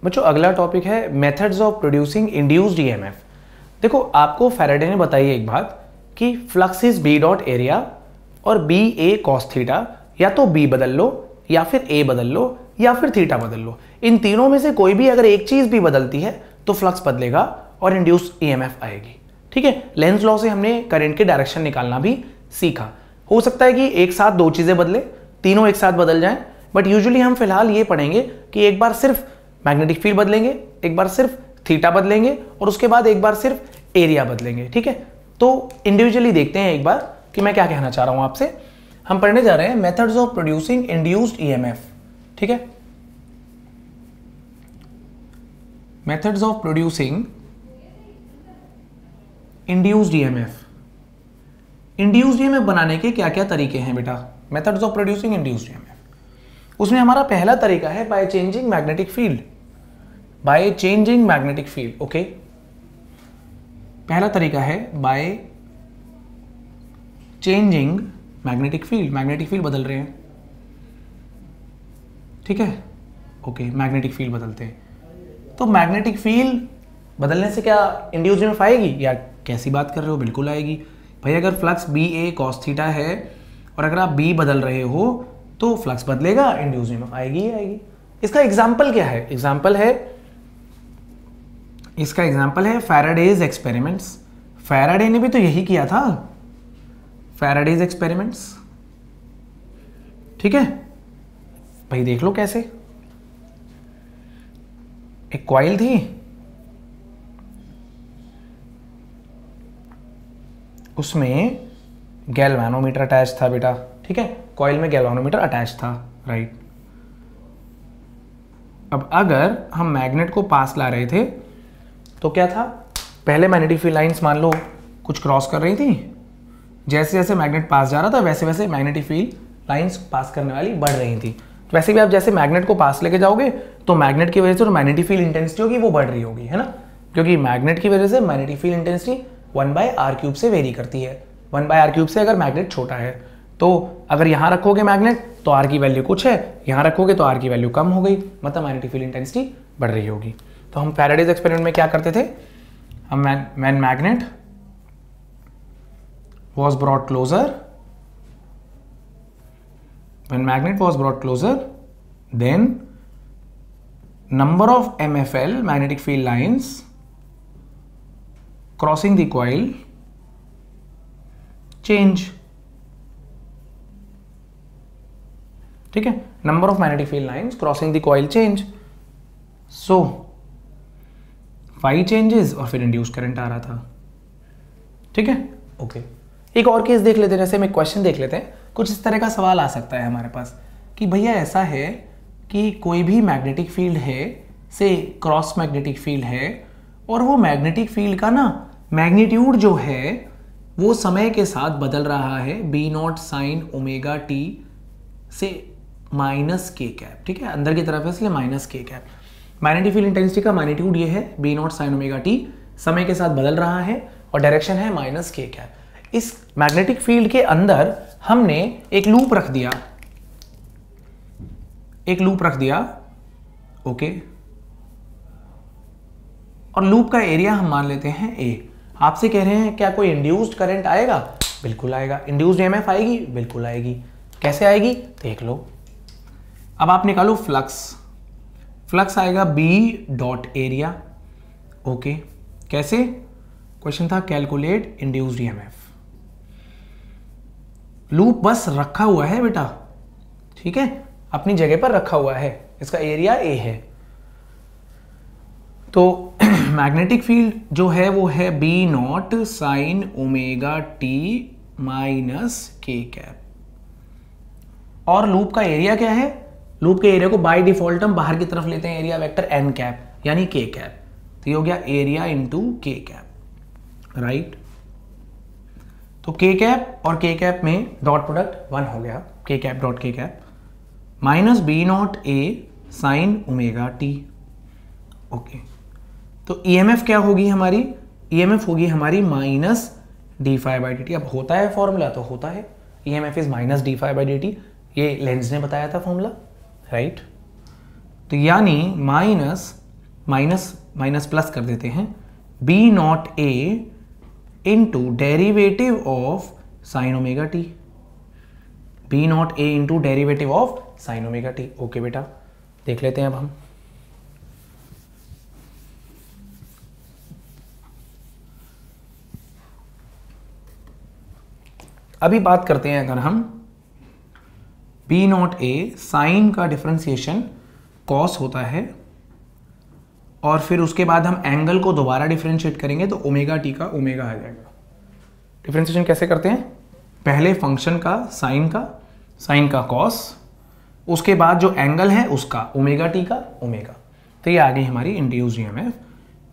बच्चों अगला टॉपिक है methods of producing induced EMF. देखो आपको फैराडे ने बताई एक बात कि flux is B dot area और बी ए कॉस थीटा, या तो बी बदल लो या फिर ए बदल लो या फिर थीटा बदल लो, इन तीनों में से कोई भी अगर एक चीज भी बदलती है तो फ्लक्स बदलेगा और इंड्यूस्ड ईएमएफ आएगी। ठीक है, लेंज लॉ से हमने करंट के डायरेक्शन निकालना भी सीखा। हो सकता है कि एक साथ दो चीजें बदले, तीनों एक साथ बदल जाएं, बट यूजुअली हम फिलहाल ये पढ़ेंगे कि एक बार सिर्फ मैग्नेटिक फील्ड बदलेंगे, एक बार सिर्फ थीटा बदलेंगे और उसके बाद एक बार सिर्फ एरिया बदलेंगे। ठीक है, तो इंडिविजुअली देखते हैं एक बार कि मैं क्या कहना चाह रहा हूं आपसे। हम पढ़ने जा रहे हैं methods of producing induced EMF. ठीक है, methods of producing induced EMF. Induced EMF बनाने के क्या क्या तरीके हैं बेटा? Methods of producing induced EMF, उसमें हमारा पहला तरीका है by changing magnetic field. By changing magnetic field, okay, पहला तरीका है by changing magnetic field. Magnetic field बदल रहे हैं, ठीक है, ओके, मैग्नेटिक फील्ड बदलते हैं। तो मैग्नेटिक फील्ड बदलने से क्या इंड्यूस्ड ईएमएफ आएगी? यार कैसी बात कर रहे हो, बिल्कुल आएगी भाई। अगर flux B A cos theta है और अगर आप बी बदल रहे हो तो फ्लक्स बदलेगा, इंड्यूस्ड ईएमएफ आएगी ही आएगी। इसका एग्जाम्पल क्या है? इसका एग्जाम्पल है फैराडेज एक्सपेरिमेंट्स। फैराडे ने भी तो यही किया था, फैराडेज एक्सपेरिमेंट्स। ठीक है भाई, देख लो कैसे। एक कॉइल थी, उसमें गैल्वानोमीटर अटैच था बेटा। ठीक है, कॉइल में गैल्वानोमीटर अटैच था, राइट। अब अगर हम मैग्नेट को पास ला रहे थे तो क्या था, पहले मैग्नेटिक फील्ड लाइंस मान लो कुछ क्रॉस कर रही थी, जैसे जैसे मैग्नेट पास जा रहा था वैसे वैसे मैग्नेटिक फील्ड लाइंस पास करने वाली बढ़ रही थी। तो वैसे भी आप जैसे मैग्नेट को पास लेके जाओगे तो मैग्नेट की वजह से जो मैग्नेटिक फील्ड इंटेंसिटी होगी वो बढ़ रही होगी, है ना, क्योंकि मैग्नेट की वजह से मैग्नेटिक फील्ड इंटेंसिटी 1/r³ से वेरी करती है। 1/r³ से अगर मैग्नेट छोटा है तो अगर यहाँ रखोगे मैग्नेट तो r की वैल्यू कुछ है, यहाँ रखोगे तो r की वैल्यू कम हो गई, मतलब मैग्नेटिक फील्ड इंटेंसिटी बढ़ रही होगी। तो हम फैराडेज एक्सपेरिमेंट में क्या करते थे, हम when magnet was brought closer, when magnet was brought closer, then number of MFL magnetic field lines crossing the coil change. ठीक है, number of magnetic field lines crossing the coil change, so phi changes और फिर induced current आ रहा था। ठीक है, okay. एक और केस देख लेते हैं, जैसे में क्वेश्चन देख लेते हैं। कुछ इस तरह का सवाल आ सकता है हमारे पास कि भैया ऐसा है कि कोई भी मैग्नेटिक फील्ड है, से क्रॉस मैग्नेटिक फील्ड है, और वो मैग्नेटिक फील्ड का ना मैग्नीट्यूड जो है वो समय के साथ बदल रहा है, B0 साइन ओमेगा टी से माइनस के कैप। ठीक है, अंदर की तरफ है इसलिए माइनस के कैप। मैग्नेटिक फील्ड इंटेंसिटी का मैग्नीट्यूड ये है B0 साइन ओमेगा टी, समय के साथ बदल रहा है और डायरेक्शन है माइनस के कैप। इस मैग्नेटिक फील्ड के अंदर हमने एक लूप रख दिया, ओके, और लूप का एरिया हम मान लेते हैं A। आपसे कह रहे हैं क्या कोई इंड्यूस्ड करंट आएगा? बिल्कुल आएगा। इंड्यूस्ड ईएमएफ आएगी? बिल्कुल आएगी। कैसे आएगी देख लो। अब आप निकालो फ्लक्स आएगा B डॉट एरिया, ओके। कैसे? क्वेश्चन था कैलकुलेट इंड्यूस्ड ईएमएफ। लूप बस रखा हुआ है बेटा, ठीक है, अपनी जगह पर रखा हुआ है, इसका एरिया A है। तो मैग्नेटिक फील्ड जो है वो है B0 sign omega T minus के कैप, और लूप का एरिया क्या है? लूप के एरिया को बाय डिफॉल्ट हम बाहर की तरफ लेते हैं, एरिया वेक्टर n कैप यानी k कैप। तो ये हो गया area into k cap, right. तो k कैप और k कैप में डॉट प्रोडक्ट 1 हो गया, k cap dot k cap minus B0 a sign omega t, okay. तो EMF क्या होगी हमारी? EMF होगी हमारी माइनस d∅dt। अब होता है फॉर्मूला तो होता है, EMF इज माइनस d∅dt, ये लेंज ने बताया था फॉर्मूला, राइट। तो यानी माइनस माइनस माइनस प्लस कर देते हैं, B naught A into derivative of sine omega t, B naught A into derivative of sine omega t. Okay बेटा, देख लेते हैं अब हम। अभी बात करते हैं अगर हम बी नॉट ए साइन का डिफरेंशिएशन कॉस होता है और फिर उसके बाद हम एंगल को दोबारा डिफरेंशिएट करेंगे तो ओमेगा टी का ओमेगा आ जाएगा। डिफरेंशिएशन कैसे करते हैं? पहले फंक्शन का साइन का कॉस, उसके बाद जो एंगल है उसका ओमेगा टी का ओमेगा। तो ये आ गई हमारी induced EMF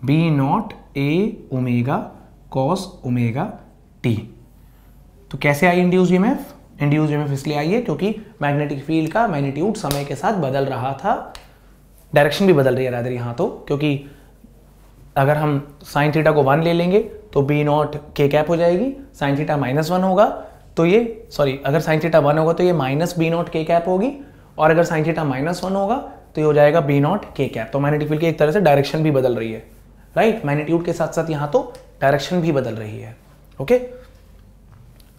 B naught A omega cos omega t. तो कैसे आई इंड्यूस्ड ईएमएफ? इंड्यूस्ड ईएमएफ इसलिए आई है क्योंकि मैग्नेटिक फील्ड का मैग्नीट्यूड समय के साथ बदल रहा था, डायरेक्शन भी बदल रही है रादर यहाँ तो, क्योंकि अगर हम साइन थीटा को 1 ले लेंगे तो बी नॉट के कैप हो जाएगी, साइन थीटा -1 होगा तो ये अगर साइन थीटा 1 होगा तो ये माइनस बी नॉट के कैप होगी, और अगर साइन थीटा -1 होगा तो ये हो जाएगा बी नॉट के कैप। तो मैग्नेटिक फील्ड की एक तरह से डायरेक्शन भी बदल रही है, राइट। मैग्नीट्यूड के साथ साथ यहाँ तो डायरेक्शन भी बदल रही है। Okay,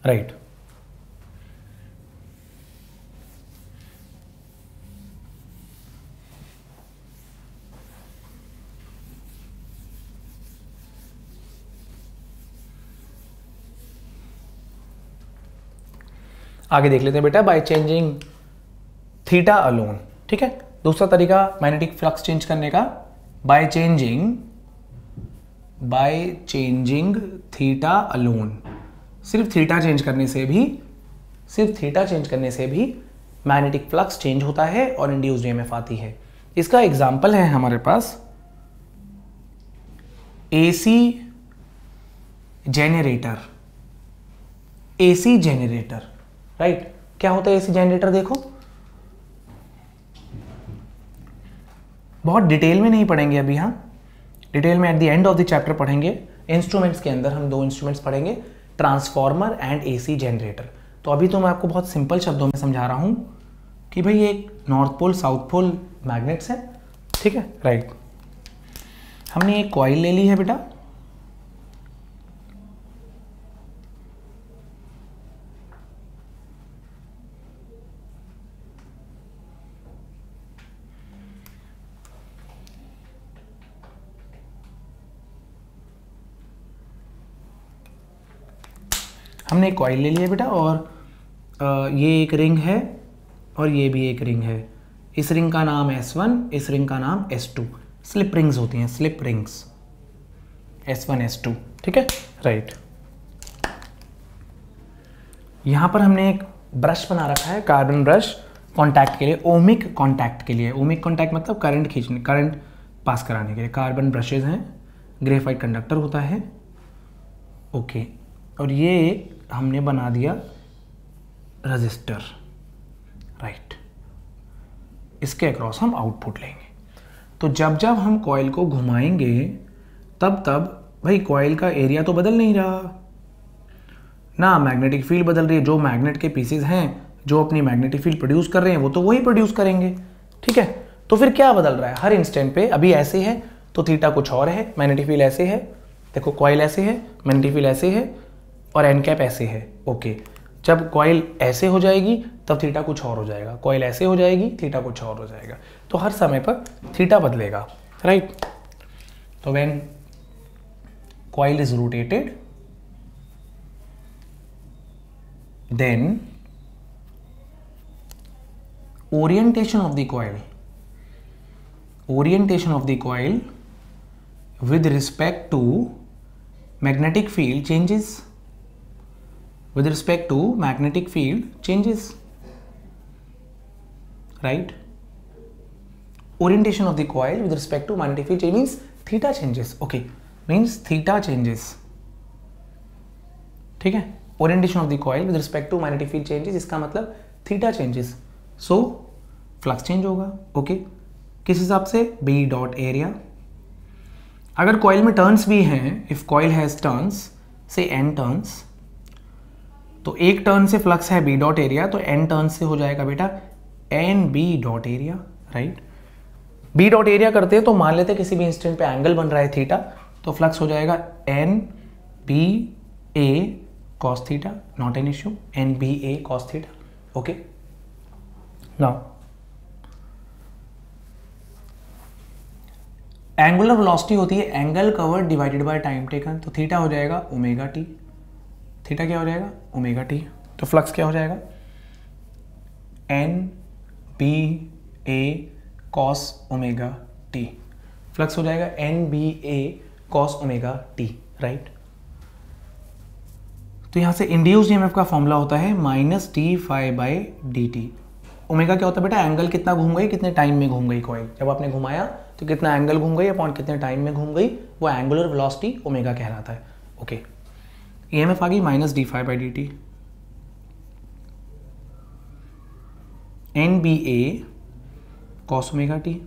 right. आगे देख लेते हैं बेटा, बाय चेंजिंग थीटा अलोन। ठीक है, दूसरा तरीका मैग्नेटिक फ्लक्स चेंज करने का, बाय चेंजिंग थीटा अलोन। सिर्फ थीटा चेंज करने से भी मैग्नेटिक फ्लक्स चेंज होता है और इंड्यूस्ड ईएमएफ आती है। इसका एग्जांपल है हमारे पास एसी जेनरेटर, राइट। क्या होता है एसी जनरेटर? देखो, बहुत डिटेल में नहीं पढ़ेंगे अभी, हाँ डिटेल में at the end of the chapter पढ़ेंगे। इंस्ट्रूमेंट्स के अंदर हम 2 इंस्ट्रूमेंट्स पढ़ेंगे, ट्रांसफॉर्मर एंड एसी जनरेटर। तो अभी तो मैं आपको बहुत सिंपल शब्दों में समझा रहा हूं कि भाई ये एक north pole south pole magnets है, ठीक है, राइट। हमने एक कॉइल ले ली है बेटा, हमने एक कॉइल ले लिया बेटा, और ये एक रिंग है और ये भी एक रिंग है। इस रिंग का नाम S1, इस रिंग का नाम S2। स्लिप रिंग्स होती हैं, स्लिप रिंग्स, S1 S2, ठीक है, राइट। यहां पर हमने एक ब्रश बना रखा है, कार्बन ब्रश, कॉन्टैक्ट के लिए, ओमिक कॉन्टैक्ट के लिए। ओमिक कॉन्टैक्ट मतलब करंट पास कराने के लिए। कार्बन ब्रशेज हैं, ग्रेफाइट कंडक्टर होता है, ओके। और ये हमने बना दिया रजिस्टर, राइट। इसके अक्रॉस हम आउटपुट लेंगे। तो जब हम कॉइल को घुमाएंगे तब भाई कॉइल का एरिया तो बदल नहीं रहा ना, मैग्नेटिक फील्ड बदल रही है। जो मैग्नेट के पीसेस हैं जो अपनी मैग्नेटिक फील्ड प्रोड्यूस कर रहे हैं वो तो वही प्रोड्यूस करेंगे, ठीक है। तो फिर क्या बदल रहा है हर इंस्टेंट पे? अभी ऐसे है तो थीटा कुछ और है, मैग्नेटिक फील्ड ऐसे है, देखो कॉइल ऐसे है, मैग्नेटिक फील्ड ऐसे है और एन कैप ऐसे है, ओके। जब कॉइल ऐसे हो जाएगी तब थीटा कुछ और हो जाएगा, कॉइल ऐसे हो जाएगी थीटा कुछ और हो जाएगा। तो हर समय पर थीटा बदलेगा, राइट। तो when coil is rotated then orientation of the coil with respect to magnetic field changes, right? Orientation of the coil with respect to magnetic field change means theta changes, okay, means theta changes, ठीक है। Orientation of the coil with respect to magnetic field changes, इसका मतलब theta changes, so flux change होगा, okay. किस हिसाब से? B dot area. अगर coil में टर्न्स भी हैं, if coil has turns say n turns, तो एक टर्न से फ्लक्स है बी डॉट एरिया, तो n टर्न से हो जाएगा बेटा N B dot area, right. B dot area करते हैं तो मान लेते हैं किसी भी इंस्टेंट पे एंगल बन रहा है थीटा, तो फ्लक्स हो जाएगा N B A cos theta, not an issue, N B A cos theta. Okay, now angular velocity होती है angle covered divided by time taken, तो थीटा हो जाएगा ओमेगा टी. थीटा क्या हो जाएगा? Omega t. तो फ्लक्स क्या हो जाएगा? N B A cos omega t. Flux हो जाएगा N B A cos omega t, right. तो यहां से इंड्यूस्ड ईएमएफ का फॉर्मूला होता है minus t phi by D t. Omega क्या होता है बेटा? एंगल कितना घूम गई, कितने टाइम में घूम गई कॉइल. जब आपने घुमाया तो कितना एंगल घूम गई अपॉन कितने टाइम में घूम गई, वो एंगुलर वेलोसिटी ओमेगा कहलाता है. ओके, ईएमएफ आ गई minus D phi by D T. N B A cos omega T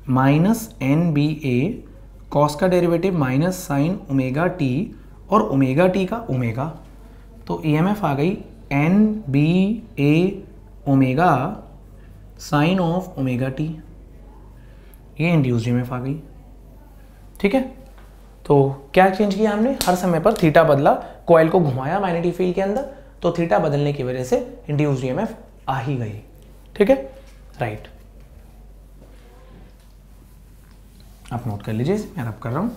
minus N B A cos का derivative minus sine omega T और ओमेगा टी का ओमेगा. तो ईएमएफ आ गई N B A omega sine of omega T. ये induced EMF आ गई. ठीक है, तो क्या चेंज किया हमने? हर समय पर थीटा बदला, कॉइल को घुमाया मैग्नेटिक फील्ड के अंदर, तो थीटा बदलने की वजह से इंड्यूस्ड ईएमएफ आ ही गई. ठीक है, राइट. आप नोट कर लीजिए, मैं रब कर रहा हूं.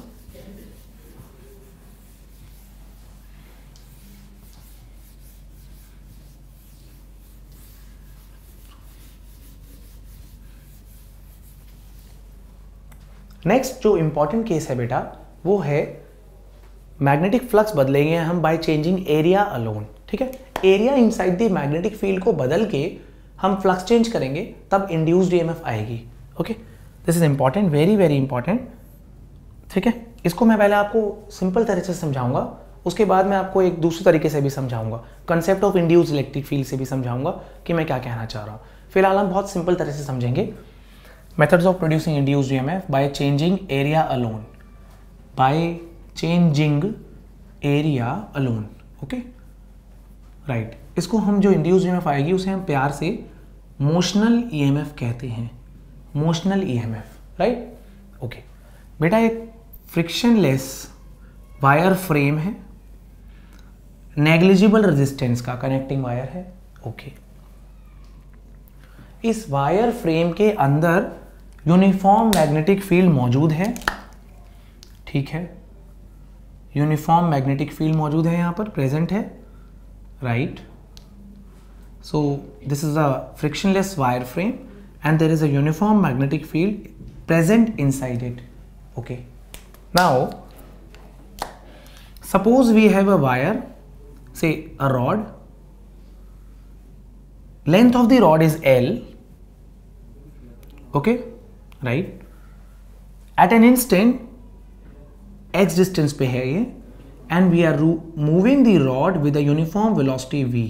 नेक्स्ट जो इंपॉर्टेंट केस है बेटा वो है मैग्नेटिक फ्लक्स बदलेंगे हम बाय चेंजिंग एरिया अलोन. ठीक है, area inside the magnetic field को बदल के हम फ्लक्स चेंज करेंगे, तब इंड्यूस्ड ईएमएफ आएगी. Okay, this is important, very very important. ठीक है, इसको मैं पहले आपको सिंपल तरीके से समझाऊंगा, उसके बाद मैं आपको एक दूसरे तरीके से भी समझाऊंगा, concept of induced electric field से भी समझाऊंगा कि मैं क्या कहना चाह रहा हूँ. फिलहाल हम बहुत सिंपल तरह से समझेंगे. Methods of producing induced EMF by changing area alone. By changing area alone. Okay? Right. इसको हम जो induced EMF आएगी उसे हम प्यार से motional EMF कहते हैं. Motional EMF. Right? Okay. बेटा एक frictionless वायर फ्रेम है, नेग्लिजिबल रेजिस्टेंस का कनेक्टिंग वायर है. ओके, इस वायर फ्रेम के अंदर यूनिफॉर्म मैग्नेटिक फील्ड मौजूद है. ठीक है, यूनिफॉर्म मैग्नेटिक फील्ड मौजूद है, यहां पर प्रेजेंट है, right. So this is a frictionless wire frame and there is a uniform magnetic field present inside it. Okay, now suppose we have a wire, say a rod, length of the rod is L, okay, right, at an instant x distance पे है ये, and we are moving the rod with a uniform velocity v.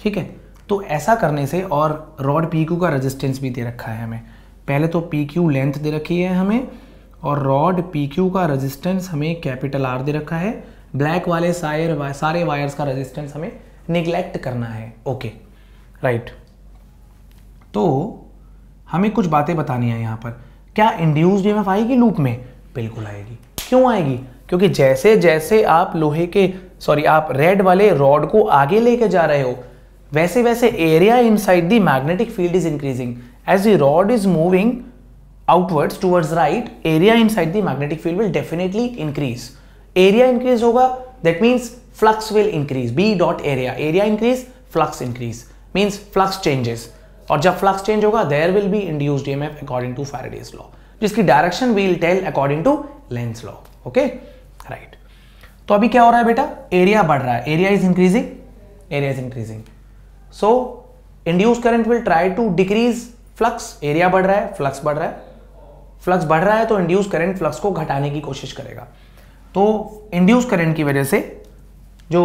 ठीक है, तो ऐसा करने से, और रॉड PQ का रेजिस्टेंस भी दे रखा है हमें. पहले तो PQ लेंथ दे रखी है हमें, और रॉड PQ का रेजिस्टेंस हमें कैपिटल R दे रखा है. ब्लैक वाले सारे वायर्स का रेजिस्टेंस हमें निगलेक्ट करना है. Okay, right. तो हमें कुछ बातें बतानी है यहाँ पर. क्या इंड्यूस्ड ईएमएफ आएगी लूप में? बिल्कुल आएगी. क्यों आएगी? क्योंकि जैसे जैसे आप आप रेड वाले रॉड को आगे लेके जा रहे हो, वैसे वैसे area inside the magnetic field is increasing. As the rod is moving outwards towards right, area inside the magnetic field will definitely increase. Area increase होगा, that means flux will increase. B dot area, area increase, flux increase, means flux changes. और जब flux change होगा, there will be induced EMF according to Faraday's law, जिसकी direction we will tell according to Lenz law. Okay, right. तो अभी क्या हो रहा है बेटा? एरिया बढ़ रहा है, area is increasing, area is increasing. So induced current will try to decrease flux. Area बढ़ रहा है, फ्लक्स बढ़ रहा है, फ्लक्स बढ़ रहा है, तो इंड्यूस्ड करंट फ्लक्स को घटाने की कोशिश करेगा. तो इंड्यूस करंट की वजह से जो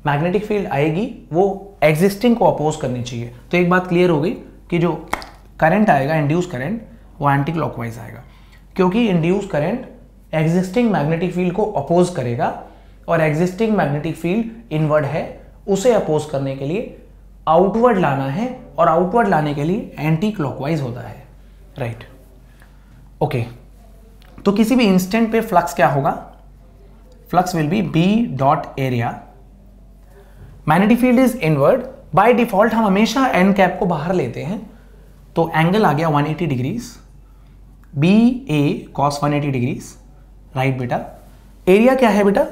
मैग्नेटिक फील्ड आएगी वो एग्जिस्टिंग को अपोज करनी चाहिए. तो एक बात क्लियर हो गई कि जो करंट आएगा, इंड्यूस करंट, वो एंटी क्लॉकवाइज आएगा, क्योंकि induce current existing magnetic field को अपोज करेगा, और एग्जिस्टिंग मैग्नेटिक फील्ड इनवर्ड है, उसे अपोज करने के लिए आउटवर्ड लाना है, और आउटवर्ड लाने के लिए एंटी क्लॉकवाइज होता है. राइट। ओके, तो किसी भी इंस्टेंट पे फ्लक्स क्या होगा? Flux will be B dot area, magnetic field is inward, by default हम हमेशा एन कैप को बाहर लेते हैं, तो एंगल आ गया 180 degrees, B A cos 180 degrees, right बेटा। एरिया क्या है बेटा?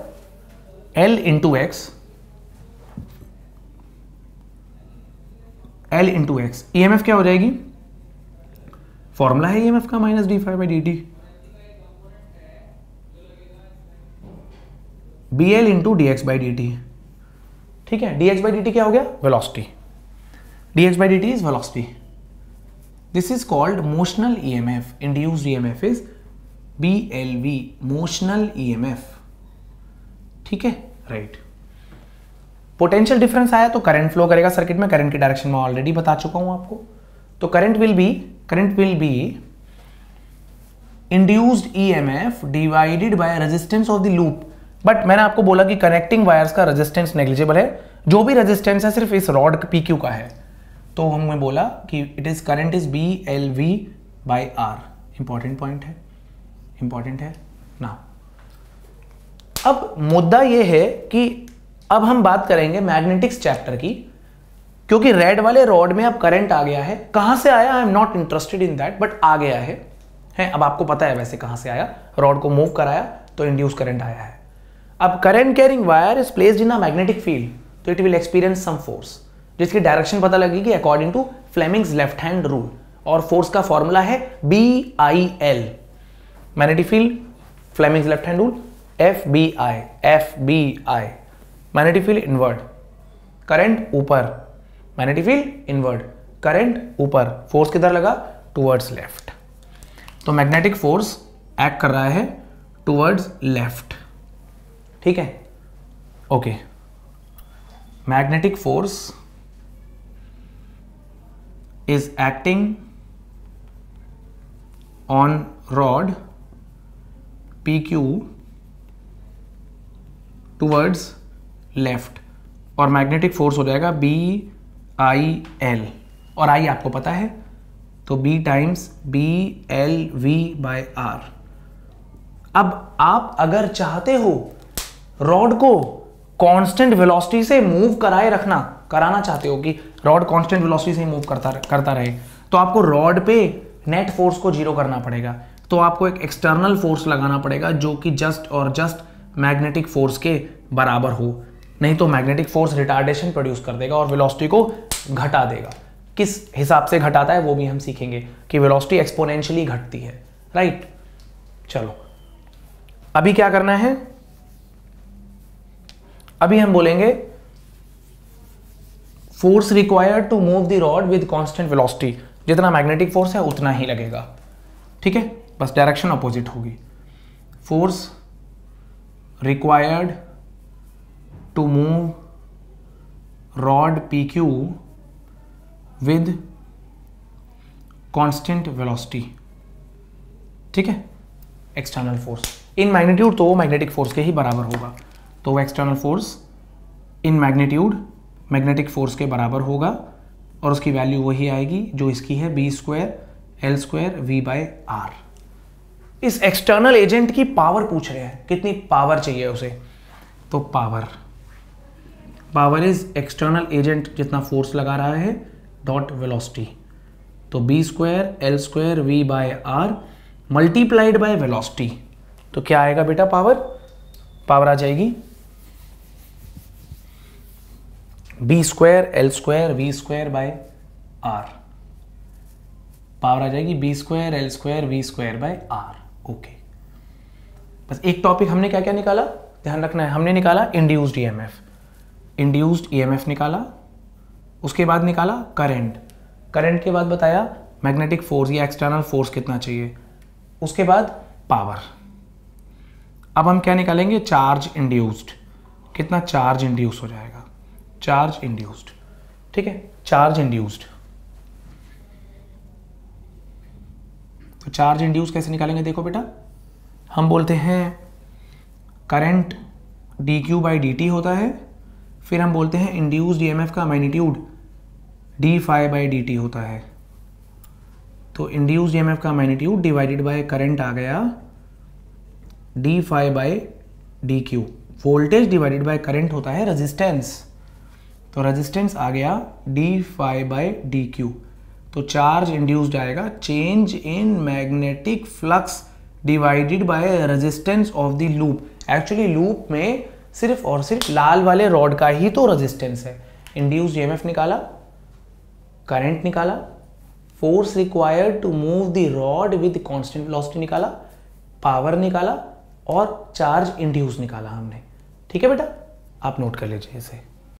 L into x, L into x. EMF क्या हो जाएगी? फॉर्मूला है EMF का minus D phi by D t, B L into d x by D t. ठीक है, d x by D t क्या हो गया? Velocity. D x by D t is velocity. This is called motional EMF, induced EMF is BLV, motional EMF। ठीक है, right. Potential difference आया तो current flow करेगा सर्किट में, करंट की डायरेक्शन में ऑलरेडी बता चुका हूं आपको। तो current will be induced EMF divided by resistance of the loop. But मैंने आपको बोला कि कनेक्टिंग वायर्स का रेजिस्टेंस नेग्लिजिबल है, जो भी रेजिस्टेंस है सिर्फ इस रॉड PQ का है, तो हमने बोला कि it is current is BLV by R। Important point है, इंपॉर्टेंट है ना। अब मुद्दा यह है कि अब हम बात करेंगे मैग्नेटिक्स चैप्टर की, क्योंकि रेड वाले रॉड में अब करंट आ गया है। कहां से आया? I am not interested in that, but आ गया है। अब आपको पता है वैसे कहां से आया, रॉड को मूव कराया तो इंड्यूस करंट आया है। अब current carrying wire is placed in a magnetic field, तो it will experience some force, जिसकी डायरेक्शन पता लगेगी according to Fleming's left hand rule, और फोर्स का फॉर्मूला है BIL। Magnetic field, Fleming's left hand rule, FBI। Magnetic field inward, current ऊपर, magnetic field inward, current ऊपर, force किधर लगा? Towards left. तो मैग्नेटिक फोर्स एक्ट कर रहा है टुवर्ड्स लेफ्ट। ठीक है, okay. Magnetic force is acting on rod PQ towards left, और मैग्नेटिक फोर्स हो जाएगा BIL, और I आपको पता है, तो B times BLV by R। अब आप अगर चाहते हो रॉड को कांस्टेंट वेलोसिटी से मूव कराना चाहते हो कि रॉड कांस्टेंट वेलोसिटी से मूव करता रहे, तो आपको रॉड पे नेट फोर्स को जीरो करना पड़ेगा। तो आपको एक एक्सटर्नल फोर्स लगाना पड़ेगा जो कि जस्ट और जस्ट मैग्नेटिक फोर्स के बराबर हो, नहीं तो मैग्नेटिक फोर्स रिटार्डेशन प्रोड्यूस कर देगा और वेलोसिटी को घटा देगा। किस हिसाब से घटाता है वो भी हम सीखेंगे कि वेलोसिटी एक्सपोनेंशियली घटती है, राइट। चलो अभी क्या करना है? अभी हम बोलेंगे force required to move the rod with constant velocity, जितना मैग्नेटिक फोर्स है उतना ही लगेगा। ठीक है, बस डायरेक्शन अपोजिट होगी। Force required to move rod PQ with constant velocity. ठीक है, एक्सटर्नल फोर्स इन मैग्नीट्यूड, तो वो मैग्नेटिक फोर्स के ही बराबर होगा, तो वो external force in magnitude magnetic force के बराबर होगा, और उसकी वैल्यू वही आएगी जो इसकी है, B²L²V/R। इस एक्सटर्नल एजेंट की पावर पूछ रहे हैं, कितनी पावर चाहिए उसे, तो पावर इज एक्सटर्नल एजेंट जितना फोर्स लगा रहा है डॉट वेलोसिटी, तो B²L²V/R मल्टीप्लाइड बाय वेलोसिटी, तो क्या आएगा बेटा? पावर आ जाएगी B²L²V²/R, पावर आ जाएगी B²L²V²/R। ओके, बस एक टॉपिक हमने क्या क्या निकाला, ध्यान रखना है। हमने निकाला इंड्यूस्ड EMF निकाला, उसके बाद निकाला करंट के बाद बताया मैग्नेटिक फोर्स या एक्सटर्नल फोर्स कितना चाहिए, उसके बाद पावर। अब हम क्या निकालेंगे? चार्ज इंड्यूस्ड, कितना चार्ज इंड्यूस हो जाएगा, चार्ज इंड्यूस्ड। ठीक है, चार्ज इंड्यूस्ड, तो चार्ज इंड्यूस कैसे निकालेंगे? देखो बेटा, हम बोलते हैं करंट dQ/dt होता है, फिर हम बोलते हैं इंड्यूस्ड EMF का मैग्नीट्यूड dφ/dt होता है। तो इंड्यूस्ड ईएमएफ का मैग्नीट्यूड डिवाइडेड बाय करंट आ गया d phi by d q. Voltage divided by current होता है रेजिस्टेंस, तो रेजिस्टेंस आ गया d phi by d q. तो चार्ज इंड्यूस्ड आएगा change in magnetic flux divided by resistance of the loop. Actually loop में सिर्फ और सिर्फ लाल वाले रॉड का ही तो रेजिस्टेंस है। इंड्यूस्ड ईएमएफ निकाला, करंट निकाला, force required to move the rod with constant velocity निकाला, पावर निकाला और चार्ज इंड्यूस निकाला हमने। ठीक है बेटा, आप नोट कर लीजिए इसे।